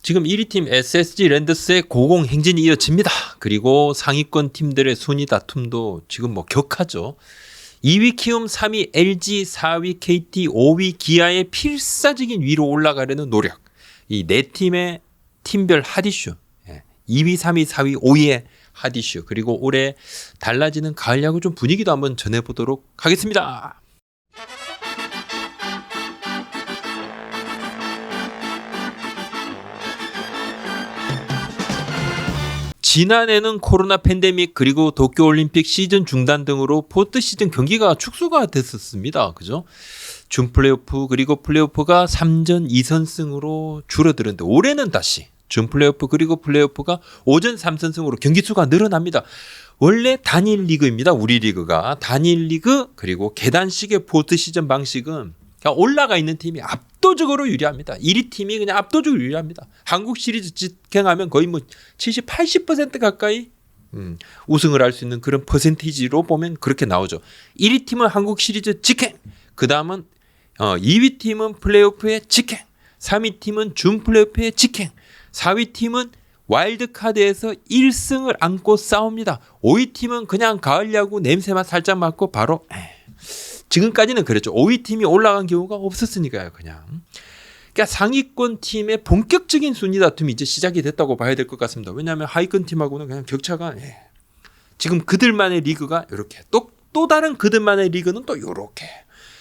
지금 1위 팀 SSG 랜더스의 고공 행진이 이어집니다. 그리고 상위권 팀들의 순위 다툼도 지금 뭐 격하죠. 2위 키움, 3위 LG, 4위 KT, 5위 기아의 필사적인 위로 올라가려는 노력. 이 네 팀의 팀별 핫이슈. 2위, 3위, 4위, 5위의 핫이슈. 그리고 올해 달라지는 가을 야구 좀 분위기도 한번 전해보도록 하겠습니다. 지난해는 코로나 팬데믹 그리고 도쿄올림픽 시즌 중단 등으로 포스트 시즌 경기가 축소가 됐었습니다. 그죠? 준 플레이오프 그리고 플레이오프가 3전 2선승으로 줄어들었는데 올해는 다시 준 플레이오프 그리고 플레이오프가 5전 3선승으로 경기 수가 늘어납니다. 원래 단일 리그입니다. 우리 리그가 단일 리그 그리고 계단식의 포스트 시즌 방식은 올라가 있는 팀이 압도적으로 유리합니다. 1위 팀이 그냥 압도적으로 유리합니다. 한국 시리즈 직행하면 거의 뭐 70, 80% 가까이 우승을 할 수 있는 그런 퍼센티지로 보면 그렇게 나오죠. 1위 팀은 한국 시리즈 직행, 그 다음은 2위 팀은 플레이오프의 직행, 3위 팀은 준 플레이오프의 직행, 4위 팀은 와일드카드에서 1승을 안고 싸웁니다. 5위 팀은 그냥 가을 야구 냄새만 살짝 맡고 바로 지금까지는 그랬죠. 5위 팀이 올라간 경우가 없었으니까요. 그냥. 그러니까 상위권 팀의 본격적인 순위 다툼이 이제 시작이 됐다고 봐야 될 것 같습니다. 왜냐하면 하위권 팀하고는 그냥 격차가 지금 그들만의 리그가 이렇게 또 다른 그들만의 리그는 또 이렇게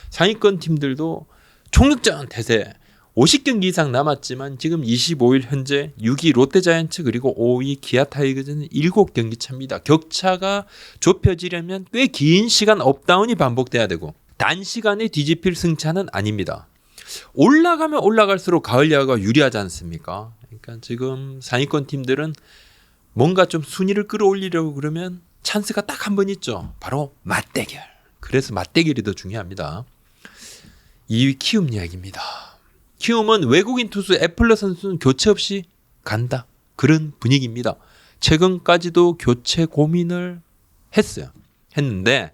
상위권 팀들도 총력전 대세 50경기 이상 남았지만 지금 25일 현재 6위 롯데자이언츠 그리고 5위 기아 타이거즈는 7경기 차입니다. 격차가 좁혀지려면 꽤 긴 시간 업다운이 반복돼야 되고 단시간에 뒤집힐 승차는 아닙니다. 올라가면 올라갈수록 가을 야구가 유리하지 않습니까? 그러니까 지금 상위권 팀들은 뭔가 좀 순위를 끌어올리려고 그러면 찬스가 딱 한 번 있죠. 바로 맞대결. 그래서 맞대결이 더 중요합니다. 2위 키움 이야기입니다. 키움은 외국인 투수 애플러 선수는 교체 없이 간다. 그런 분위기입니다. 최근까지도 교체 고민을 했는데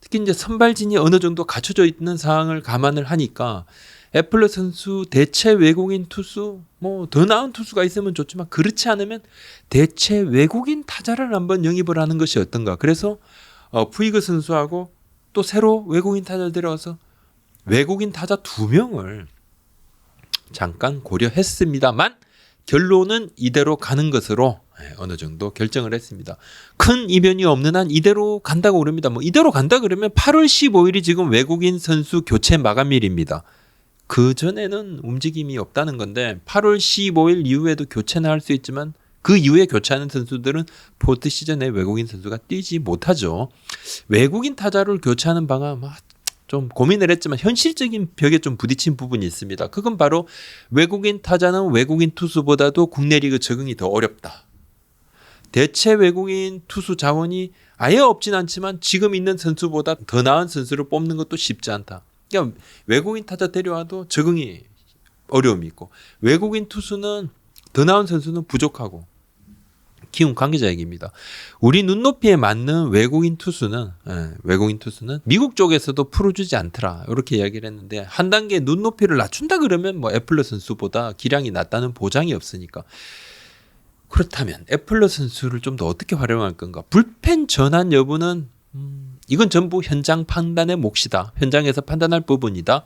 특히 이제 선발진이 어느 정도 갖춰져 있는 상황을 감안을 하니까 애플러 선수 대체 외국인 투수 뭐 더 나은 투수가 있으면 좋지만 그렇지 않으면 대체 외국인 타자를 한번 영입을 하는 것이 어떤가. 그래서 푸이그 선수하고 또 새로 외국인 타자를 데려와서 외국인 타자 2명을 잠깐 고려했습니다만 결론은 이대로 가는 것으로 어느 정도 결정을 했습니다. 큰 이변이 없는 한 이대로 간다고 그럽니다. 뭐 이대로 간다 그러면 8월 15일이 지금 외국인 선수 교체 마감일입니다. 그 전에는 움직임이 없다는 건데 8월 15일 이후에도 교체는 할 수 있지만 그 이후에 교체하는 선수들은 포스트 시즌에 외국인 선수가 뛰지 못하죠. 외국인 타자를 교체하는 방안 좀 고민을 했지만 현실적인 벽에 좀 부딪힌 부분이 있습니다. 그건 바로 외국인 타자는 외국인 투수보다도 국내 리그 적응이 더 어렵다. 대체 외국인 투수 자원이 아예 없진 않지만 지금 있는 선수보다 더 나은 선수를 뽑는 것도 쉽지 않다. 그러니까 외국인 타자 데려와도 적응이 어려움이 있고 외국인 투수는 더 나은 선수는 부족하고 키움 관계자 얘기입니다. 우리 눈높이에 맞는 외국인 투수는 미국 쪽에서도 풀어주지 않더라. 이렇게 이야기를 했는데 한 단계 눈높이를 낮춘다 그러면 뭐 애플러 선수보다 기량이 낮다는 보장이 없으니까. 그렇다면 애플러 선수를 좀 더 어떻게 활용할 건가? 불펜 전환 여부는 이건 전부 현장 판단의 몫이다. 현장에서 판단할 부분이다.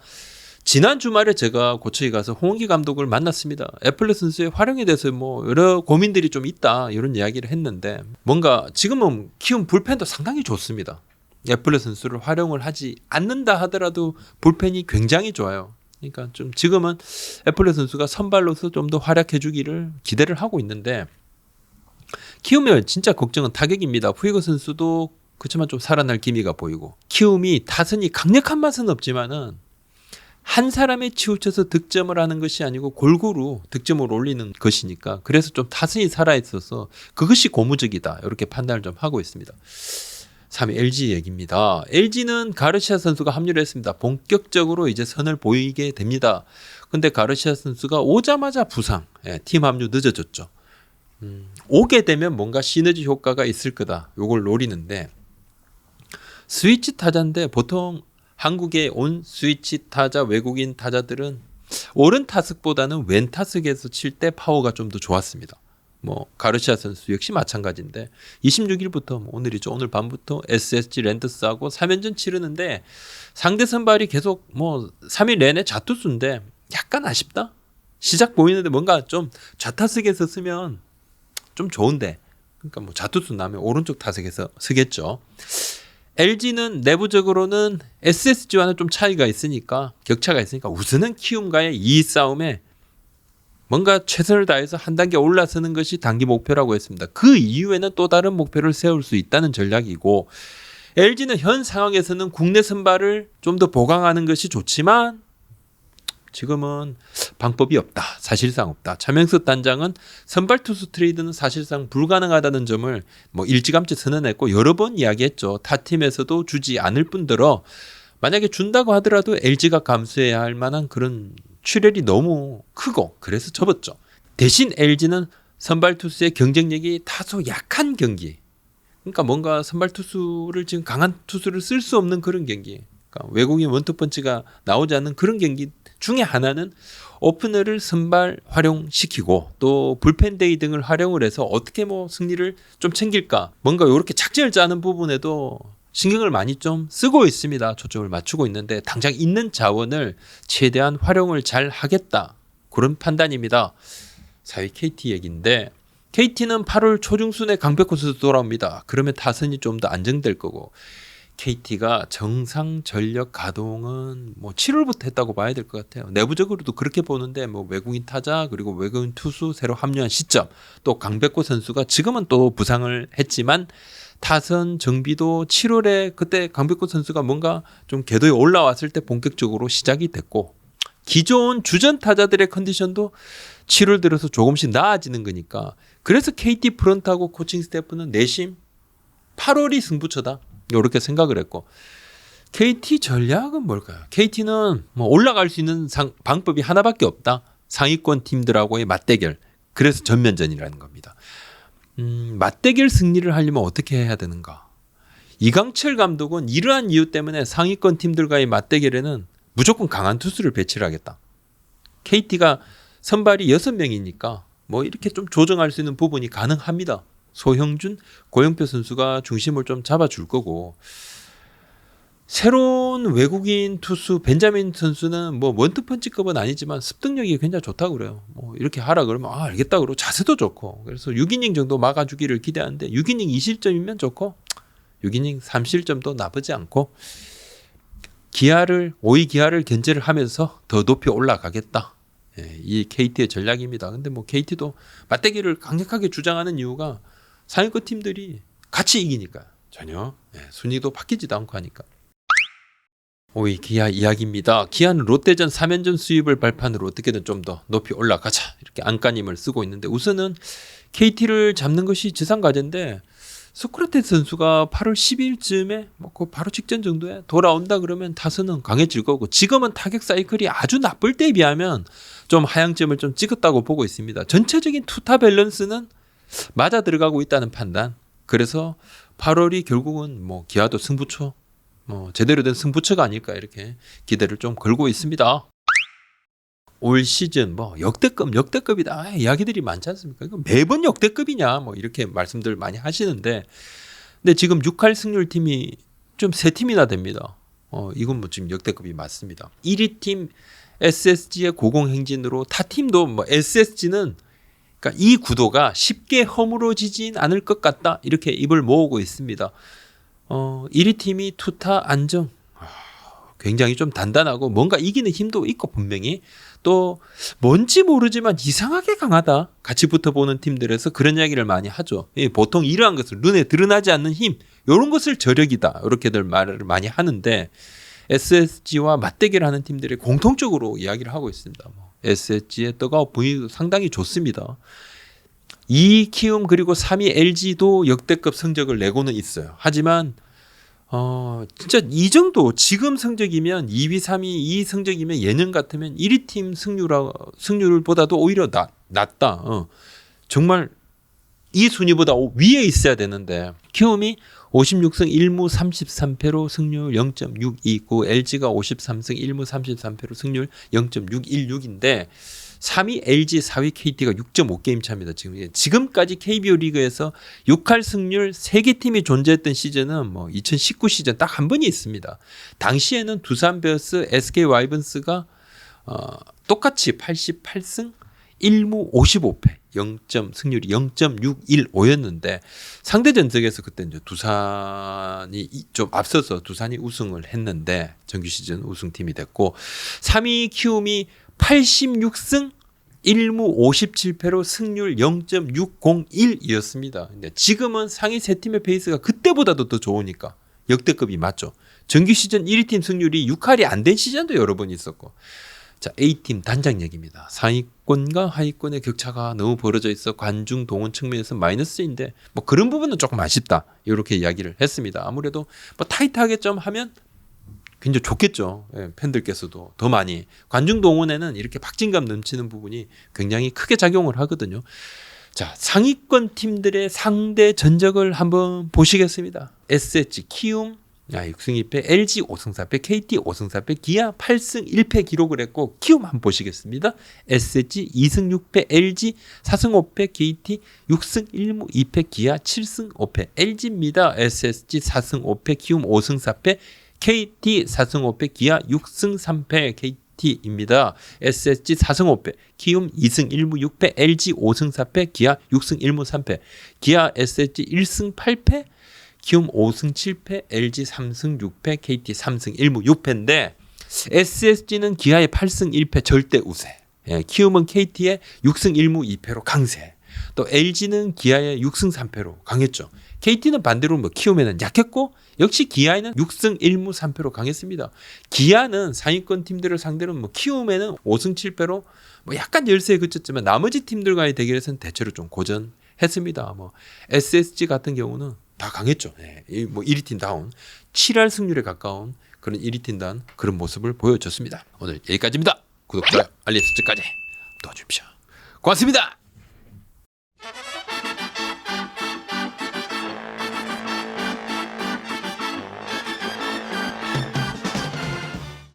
지난 주말에 제가 고척에 가서 홍은기 감독을 만났습니다. 애플러 선수의 활용에 대해서 뭐 여러 고민들이 좀 있다 이런 이야기를 했는데 뭔가 지금은 키움 불펜도 상당히 좋습니다. 애플러 선수를 활용을 하지 않는다 하더라도 불펜이 굉장히 좋아요. 그러니까 좀 지금은 애플러 선수가 선발로서 좀 더 활약해 주기를 기대를 하고 있는데 키움의 진짜 걱정은 타격입니다. 푸이거 선수도 그렇지만 좀 살아날 기미가 보이고 키움이 타선이 강력한 맛은 없지만은 한 사람에 치우쳐서 득점을 하는 것이 아니고 골고루 득점을 올리는 것이니까 그래서 좀 타선이 살아있어서 그것이 고무적이다. 이렇게 판단을 좀 하고 있습니다. 3위 LG 얘기입니다. LG는 가르시아 선수가 합류를 했습니다. 본격적으로 이제 선을 보이게 됩니다. 근데 가르시아 선수가 오자마자 부상, 팀 합류 늦어졌죠. 오게 되면 뭔가 시너지 효과가 있을 거다. 요걸 노리는데 스위치 타자인데 보통 한국에 온 스위치 타자 외국인 타자들은 오른 타석보다는 왼 타석에서 칠 때 파워가 좀 더 좋았습니다. 뭐 가르시아 선수 역시 마찬가지인데 26일부터 오늘이죠. 오늘 밤부터 SSG 랜더스하고 3연전 치르는데 상대 선발이 계속 뭐 3일 내내 좌투수인데 약간 아쉽다. 시작 보이는데 뭔가 좀 좌타석에서 쓰면 좀 좋은데 그러니까 뭐 좌투수 나면 오른쪽 타석에서 쓰겠죠. LG는 내부적으로는 SSG와는 좀 차이가 있으니까 격차가 있으니까 우선은 키움과의 이 싸움에 뭔가 최선을 다해서 한 단계 올라서는 것이 단기 목표라고 했습니다. 그 이후에는 또 다른 목표를 세울 수 있다는 전략이고 LG는 현 상황에서는 국내 선발을 좀 더 보강하는 것이 좋지만 지금은 방법이 없다. 사실상 없다. 차명석 단장은 선발 투수 트레이드는 사실상 불가능하다는 점을 뭐 일찌감치 선언했고 여러 번 이야기했죠. 타 팀에서도 주지 않을 뿐더러 만약에 준다고 하더라도 LG가 감수해야 할 만한 그런 출혈이 너무 크고 그래서 접었죠. 대신 LG는 선발 투수의 경쟁력이 다소 약한 경기. 그러니까 뭔가 선발 투수를 지금 강한 투수를 쓸 수 없는 그런 경기. 그러니까 외국인 원투펀치가 나오지 않는 그런 경기 중에 하나는 오프너를 선발 활용시키고 또 불펜데이 등을 활용을 해서 어떻게 뭐 승리를 좀 챙길까 뭔가 이렇게 작전을 짜는 부분에도 신경을 많이 좀 쓰고 있습니다. 초점을 맞추고 있는데 당장 있는 자원을 최대한 활용을 잘 하겠다 그런 판단입니다. 4위 KT 얘기인데 KT는 8월 초중순에 강백호 선수 돌아옵니다. 그러면 타선이 좀 더 안정될 거고 KT가 정상 전력 가동은 뭐 7월부터 했다고 봐야 될 것 같아요. 내부적으로도 그렇게 보는데 뭐 외국인 타자 그리고 외국인 투수 새로 합류한 시점 또 강백호 선수가 지금은 또 부상을 했지만 타선 정비도 7월에 그때 강백호 선수가 뭔가 좀 궤도에 올라왔을 때 본격적으로 시작이 됐고 기존 주전 타자들의 컨디션도 7월 들어서 조금씩 나아지는 거니까 그래서 KT 프런트하고 코칭 스태프는 내심 8월이 승부처다. 이렇게 생각을 했고 KT 전략은 뭘까요? KT는 뭐 올라갈 수 있는 방법이 하나밖에 없다. 상위권 팀들하고의 맞대결. 그래서 전면전이라는 겁니다. 맞대결 승리를 하려면 어떻게 해야 되는가? 이강철 감독은 이러한 이유 때문에 상위권 팀들과의 맞대결에는 무조건 강한 투수를 배치를 하겠다. KT가 선발이 6명이니까 뭐 이렇게 좀 조정할 수 있는 부분이 가능합니다. 소형준, 고영표 선수가 중심을 좀 잡아줄 거고 새로운 외국인 투수 벤자민 선수는 뭐 원투펀치급은 아니지만 습득력이 굉장히 좋다고 그래요. 뭐 이렇게 하라 그러면 알겠다 그러고 자세도 좋고 그래서 6이닝 정도 막아주기를 기대하는데 6이닝 2실점이면 좋고 6이닝 3실점도 나쁘지 않고 기아를 5위 기아를 견제를 하면서 더 높이 올라가겠다. 이 KT의 전략입니다. 근데 뭐 KT도 맞대기를 강력하게 주장하는 이유가 상위권 팀들이 같이 이기니까 전혀 순위도 바뀌지도 않고 하니까. 5위 기아 이야기입니다. 기아는 롯데전 3연전 수입을 발판으로 어떻게든 좀 더 높이 올라가자 이렇게 안간힘을 쓰고 있는데 우선은 KT를 잡는 것이 지상과제인데 소크라테스 선수가 8월 10일쯤에 뭐 그 바로 직전 정도에 돌아온다 그러면 타선은 강해질 거고 지금은 타격 사이클이 아주 나쁠 때에 비하면 좀 하향점을 좀 찍었다고 보고 있습니다. 전체적인 투타 밸런스는 맞아 들어가고 있다는 판단. 그래서 8월이 결국은 뭐 기아도 승부처, 뭐 제대로 된 승부처가 아닐까 이렇게 기대를 좀 걸고 있습니다. 올 시즌 뭐 역대급이다 이야기들이 많지 않습니까? 이거 매번 역대급이냐 뭐 이렇게 말씀들 많이 하시는데, 근데 지금 6할 승률 팀이 좀 3팀이나 됩니다. 이건 뭐 지금 역대급이 맞습니다. 1위 팀 SSG의 고공행진으로 타 팀도 뭐 SSG는 그러니까 이 구도가 쉽게 허물어지진 않을 것 같다 이렇게 입을 모으고 있습니다. 1위 팀이 투타 안정 굉장히 좀 단단하고 뭔가 이기는 힘도 있고 분명히 또 뭔지 모르지만 이상하게 강하다 같이 붙어보는 팀들에서 그런 이야기를 많이 하죠. 보통 이러한 것을 눈에 드러나지 않는 힘 이런 것을 저력이다 이렇게들 말을 많이 하는데 SSG와 맞대결하는 팀들이 공통적으로 이야기를 하고 있습니다. SSG의 떡아웃 분위기도 상당히 좋습니다. 2위 키움 그리고 3위 LG도 역대급 성적을 내고는 있어요. 하지만 진짜 이 정도 지금 성적이면 2위, 3위 이 성적이면 예년 같으면 1위 팀 승률보다도 오히려 낫다. 정말 이 순위보다 위에 있어야 되는데 키움이 56승 1무 33패로 승률 0.629, LG가 53승 1무 33패로 승률 0.616인데 3위 LG, 4위 KT가 6.5게임 차입니다. 지금까지 KBO 리그에서 6할 승률 3개 팀이 존재했던 시즌은 뭐 2019 시즌 딱 한 번이 있습니다. 당시에는 두산 베어스, SK 와이번스가 똑같이 88승 1무 55패, 승률이 0.615였는데 상대 전적에서 그때 이제 두산이 좀 앞서서 두산이 우승을 했는데 정규 시즌 우승팀이 됐고 3위 키움이 86승 1무 57패로 승률 0.601이었습니다. 근데 지금은 상위 세 팀의 페이스가 그때보다도 더 좋으니까 역대급이 맞죠. 정규 시즌 1위 팀 승률이 6할이 안 된 시즌도 여러 번 있었고. 자, A팀 단장 얘기입니다. 상위권과 하위권의 격차가 너무 벌어져 있어 관중 동원 측면에서 마이너스인데 뭐 그런 부분은 조금 아쉽다. 이렇게 이야기를 했습니다. 아무래도 뭐 타이트하게 좀 하면 굉장히 좋겠죠. 예, 팬들께서도 더 많이. 관중 동원에는 이렇게 박진감 넘치는 부분이 굉장히 크게 작용을 하거든요. 자, 상위권 팀들의 상대 전적을 한번 보시겠습니다. SSG, 키움 6승 2패, LG 5승 4패, KT 5승 4패, 기아 8승 1패 기록을 했고 키움 한번 보시겠습니다. SSG 2승 6패, LG 4승 5패, KT 6승 1무 2패, 기아 7승 5패, LG입니다. SSG 4승 5패, 키움 5승 4패, KT 4승 5패, 기아 6승 3패, KT입니다. SSG 4승 5패, 키움 2승 1무 6패, LG 5승 4패, 기아 6승 1무 3패, 기아 SSG 1승 8패, 키움 5승 7패, LG 3승 6패, KT 3승 1무 6패인데 SSG는 기아의 8승 1패 절대 우세, 키움은 KT의 6승 1무 2패로 강세, 또 LG는 기아의 6승 3패로 강했죠. KT는 반대로 뭐 키움에는 약했고 역시 기아에는 6승 1무 3패로 강했습니다. 기아는 상위권 팀들을 상대로 뭐 키움에는 5승 7패로 뭐 약간 열세에 그쳤지만 나머지 팀들과의 대결에서는 대체로 좀 고전했습니다. 뭐 SSG 같은 경우는 다 강했죠. 뭐 1위 팀다운 7할 승률에 가까운 그런 1위 팀단 그런 모습을 보여줬습니다. 오늘 여기까지입니다. 구독, 좋아요, 알림 설정까지 도와주십시오. 고맙습니다.